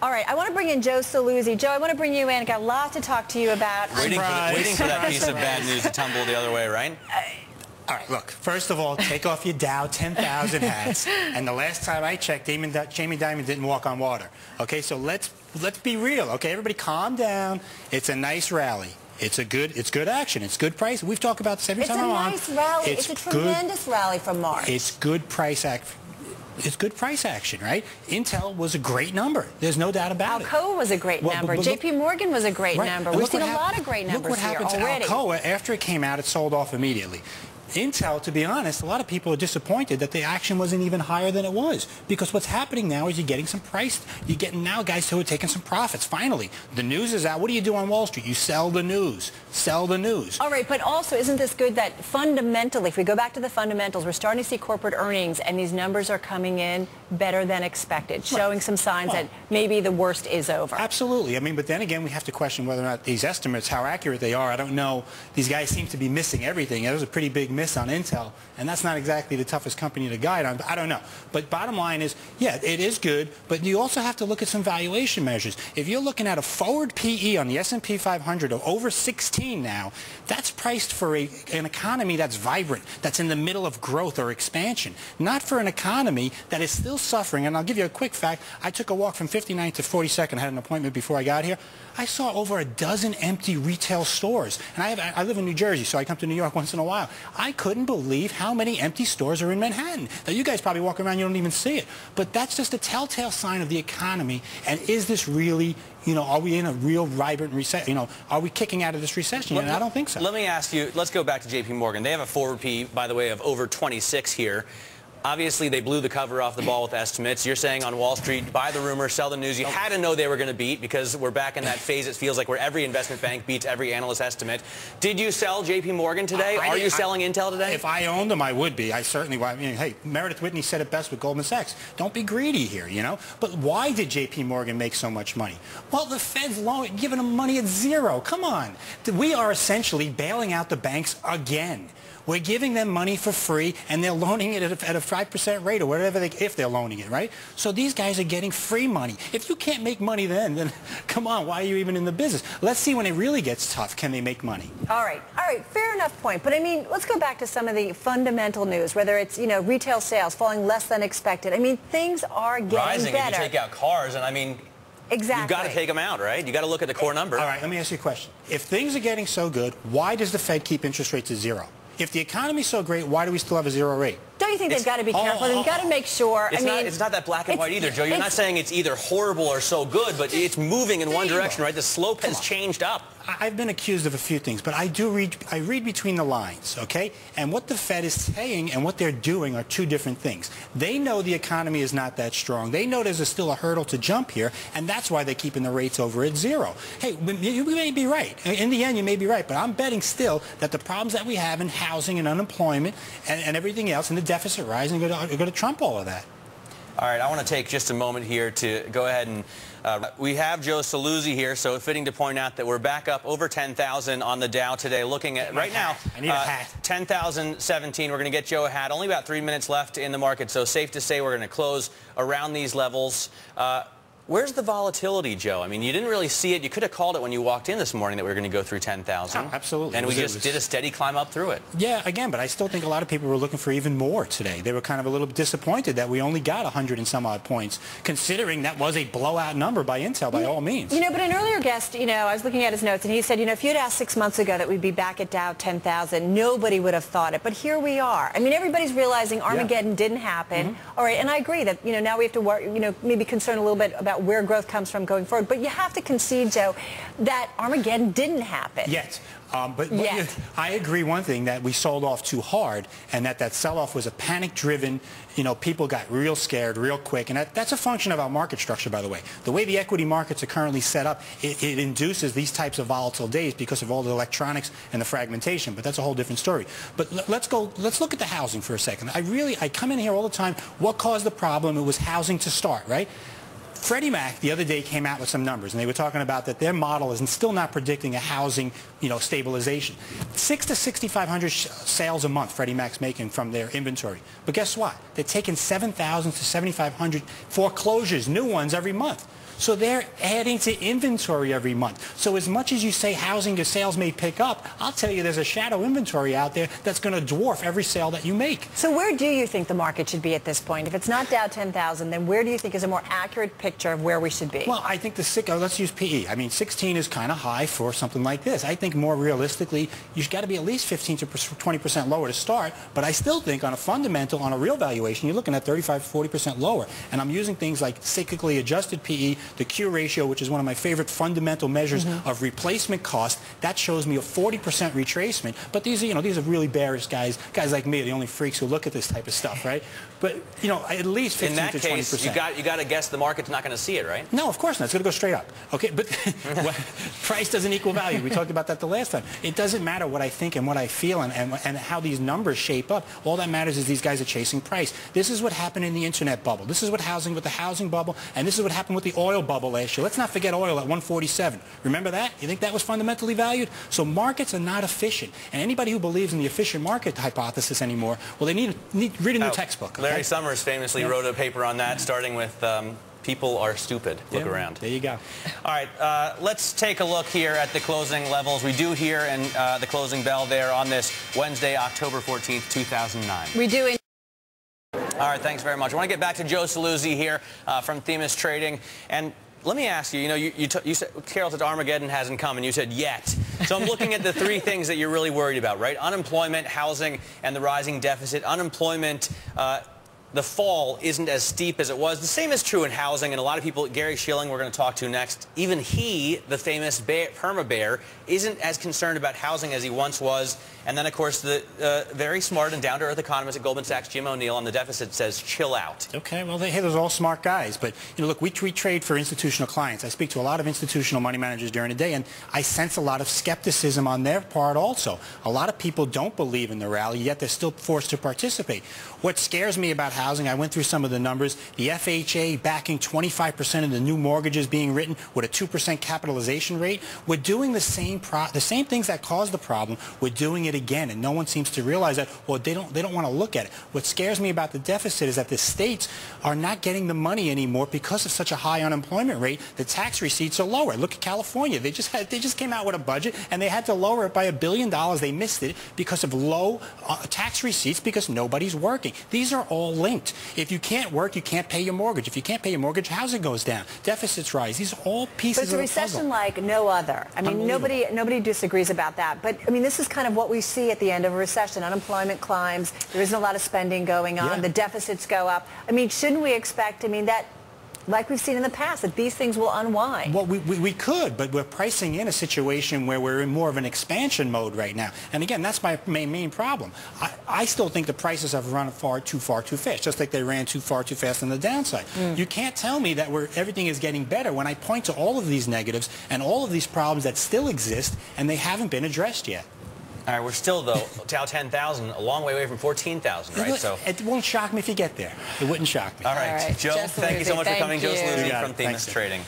All right, I want to bring in Joe Saluzzi. Joe, I want to bring you in. I've got a lot to talk to you about. Waiting for that piece of bad news to tumble the other way, right? All right, look, first of all, take off your Dow 10,000 hats. And the last time I checked, Jamie Dimon didn't walk on water. Okay, so let's be real. Okay, everybody calm down. It's a nice rally. It's good action. It's good price. We've talked about this every time I'm on. It's a nice rally. It's a tremendous rally from March. It's good price action. It's good price action, right? Intel was a great number. There's no doubt about it. Alcoa was a great number. JP Morgan was a great number. We've seen a lot of great numbers here already. Look what happened to Alcoa. After it came out, it sold off immediately. Intel, to be honest, a lot of people are disappointed that the action wasn't even higher than it was, because what's happening now is you're getting some price. You're getting now guys who are taking some profits. Finally, the news is out. What do you do on Wall Street? You sell the news. Sell the news. All right, but also, isn't this good that fundamentally, if we go back to the fundamentals, we're starting to see corporate earnings, and these numbers are coming in better than expected, showing some signs that maybe the worst is over. Absolutely. I mean, but then again, we have to question whether or not these estimates, how accurate they are. I don't know. These guys seem to be missing everything. It was a pretty big miss on Intel, and that's not exactly the toughest company to guide on. I don't know. But bottom line is, yeah, it is good, but you also have to look at some valuation measures. If you're looking at a forward PE on the S&P 500 of over 16 now, that's priced for an economy that's vibrant, that's in the middle of growth or expansion, not for an economy that is still suffering. And I'll give you a quick fact. I took a walk from 59th to 42nd. I had an appointment before I got here. I saw over a dozen empty retail stores. And I live in New Jersey, so I come to New York once in a while. I couldn't believe how many empty stores are in Manhattan. Now, you guys probably walk around, you don't even see it. But that's just a telltale sign of the economy. And is this really, are we in a real vibrant recession? Are we kicking out of this recession? And I don't think so. Let me ask you, let's go back to JP Morgan. They have a forward P, by the way, of over 26 here. Obviously, they blew the cover off the ball with estimates. You're saying on Wall Street, buy the rumor, sell the news. You had to know they were going to beat, because we're back in that phase, it feels like, where every investment bank beats every analyst estimate. Did you sell JP Morgan today? Are you selling Intel today? If I owned them, I would be. I certainly would. I mean, hey, Meredith Whitney said it best with Goldman Sachs. Don't be greedy here, But why did JP Morgan make so much money? Well, the Fed's giving them money at zero. Come on. We are essentially bailing out the banks again. We're giving them money for free, and they're loaning it at a 5% rate or whatever, if they're loaning it, right? So these guys are getting free money. If you can't make money then come on, why are you even in the business? Let's see when it really gets tough, can they make money? All right, fair enough point. But I mean, let's go back to some of the fundamental news, whether it's, retail sales falling less than expected. I mean, things are getting rising better. If you take out cars, and I mean, exactly. You've got to take them out, right? You've got to look at the core number. All right, let me ask you a question. If things are getting so good, why does the Fed keep interest rates at zero? If the economy's so great, why do we still have a zero rate? Don't you think they've got to be careful? They've got to make sure. It's not that black and white either, Joe. You're not saying it's either horrible or so good, but it's moving in one direction, right? The slope has changed up. I've been accused of a few things, but I read between the lines, okay? And what the Fed is saying and what they're doing are two different things. They know the economy is not that strong. They know there's still a hurdle to jump here, and that's why they're keeping the rates over at zero. Hey, you may be right. In the end, you may be right, but I'm betting still that the problems that we have in housing and unemployment and everything else, and the deficit rising, are going to trump all of that. All right, I want to take just a moment here to go ahead and we have Joe Saluzzi here, so fitting to point out that we're back up over 10,000 on the Dow today, looking at right now 10,017. We're going to get Joe a hat. Only about 3 minutes left in the market, so safe to say we're going to close around these levels. Where's the volatility, Joe? I mean, you didn't really see it. You could have called it when you walked in this morning that we were going to go through 10,000. Oh, absolutely. And we just did a steady climb up through it. Yeah, again, but I still think a lot of people were looking for even more today. They were kind of a little disappointed that we only got 100 and some odd points, considering that was a blowout number by Intel, by all means. But an earlier guest, I was looking at his notes, and he said, if you'd asked 6 months ago that we'd be back at Dow 10,000, nobody would have thought it. But here we are. I mean, everybody's realizing Armageddon didn't happen. All right, and I agree that, now we have to worry, maybe concern a little bit about where growth comes from going forward. But you have to concede, Joe, that Armageddon didn't happen. Yet. I agree one thing, that we sold off too hard, and that sell-off was a panic-driven, people got real scared real quick, and that's a function of our market structure, by the way. The way the equity markets are currently set up, it induces these types of volatile days because of all the electronics and the fragmentation, but that's a whole different story. But let's look at the housing for a second. I come in here all the time, what caused the problem? It was housing to start, right? Freddie Mac the other day came out with some numbers, and they were talking about that their model is still not predicting a housing, stabilization. 600 to 6,500 sales a month Freddie Mac's making from their inventory. But guess what? They're taking 7,000 to 7,500 foreclosures, new ones every month. So they're adding to inventory every month. So as much as you say housing to sales may pick up, I'll tell you there's a shadow inventory out there that's going to dwarf every sale that you make. So where do you think the market should be at this point? If it's not Dow 10,000, then where do you think is a more accurate picture of where we should be? Well, I think let's use PE. I mean, 16 is kind of high for something like this. I think more realistically, you've got to be at least 15 to 20% lower to start. But I still think on a fundamental, on a real valuation, you're looking at 35 to 40% lower. And I'm using things like cyclically adjusted PE, the Q ratio, which is one of my favorite fundamental measures of replacement cost. That shows me a 40% retracement. But these are really bearish guys like me, the only freaks who look at this type of stuff, right? But at least 15 to 20%. In that case, you got to guess the market's not going to see it, right? No, of course not. It's going to go straight up. Okay, but price doesn't equal value. We talked about that the last time. It doesn't matter what I think and what I feel and how these numbers shape up. All that matters is these guys are chasing price. This is what happened in the internet bubble. This is what with the housing bubble, and this is what happened with the oil bubble last year. Let's not forget oil at 147. Remember that? You think that was fundamentally valued? So markets are not efficient. And anybody who believes in the efficient market hypothesis anymore, well, they need read a new textbook. Okay? Larry Summers famously wrote a paper on that, starting with people are stupid. Look around. There you go. All right, let's take a look here at the closing levels. We do hear in the closing bell there on this Wednesday, October 14th, 2009. We do. All right, thanks very much. I want to get back to Joe Saluzzi here from Themis Trading. And let me ask you, you said, Carol said Armageddon hasn't come, and you said yet. So I'm looking at the three things that you're really worried about, right? Unemployment, housing, and the rising deficit. Unemployment, the fall isn't as steep as it was. The same is true in housing, and a lot of people, Gary Schilling, we're going to talk to next, even he, the famous perma-bear, isn't as concerned about housing as he once was. And then, of course, the very smart and down-to-earth economist at Goldman Sachs, Jim O'Neill, on the deficit says, chill out. Okay, well, hey, those are all smart guys. But, look, we trade for institutional clients. I speak to a lot of institutional money managers during the day, and I sense a lot of skepticism on their part also. A lot of people don't believe in the rally, yet they're still forced to participate. What scares me about housing, I went through some of the numbers, the FHA backing 25% of the new mortgages being written with a 2% capitalization rate. We're doing the same things that caused the problem. We're doing it again, and no one seems to realize that, or they don't want to look at it. What scares me about the deficit is that the states are not getting the money anymore because of such a high unemployment rate. The tax receipts are lower. Look at California. They just came out with a budget, and they had to lower it by $1 billion. They missed it because of low tax receipts because nobody's working. These are all linked. If you can't work, you can't pay your mortgage. If you can't pay your mortgage, housing goes down. Deficits rise. These are all pieces of the puzzle. But it's a recession like no other. I mean, nobody disagrees about that. But, I mean, this is kind of what we see at the end of a recession. Unemployment climbs. There isn't a lot of spending going on. The deficits go up. I mean, shouldn't we expect, that, like we've seen in the past, that these things will unwind? Well, we could, but we're pricing in a situation where we're in more of an expansion mode right now. And again, that's my main problem. I still think the prices have run far too fast, just like they ran too fast on the downside. You can't tell me that everything is getting better when I point to all of these negatives and all of these problems that still exist, and they haven't been addressed yet. All right, we're still, though, Dow 10,000, a long way away from 14,000, right? So it won't shock me if you get there. It wouldn't shock me. All right. Joe, thank you so much for coming. Joe Saluzzi from Themis Trading.